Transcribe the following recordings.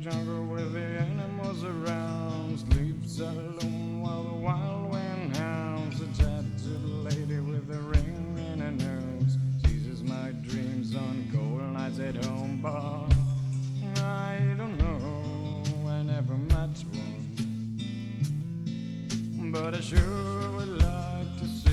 jungle with the animals around. Sleeps alone while the wild wind howls. A tattooed lady with a ring in her nose seizes my dreams on cold nights at home, but I don't know, I never met one, but I sure would like to see.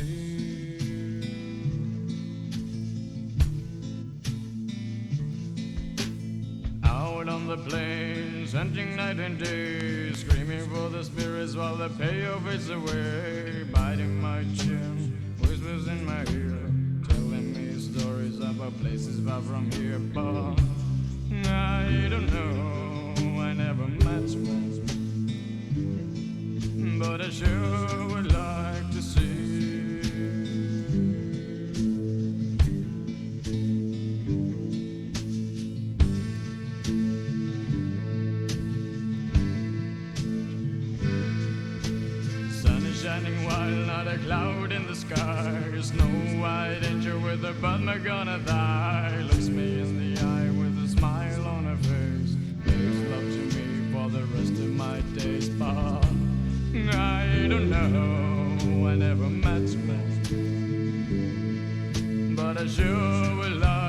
Out on the plains, hunting night and day, screaming for the spirits while the payoff fades away. Biting my chin, whispers in my ear, telling me stories about places far from here. But I don't know, I never met one, but I sure would like to see. Shining while not a cloud in the sky. Snow White angel with a bud gonna die. Looks me in the eye with a smile on her face. Gives love to me for the rest of my days. But I don't know, I never met one, but I sure will love.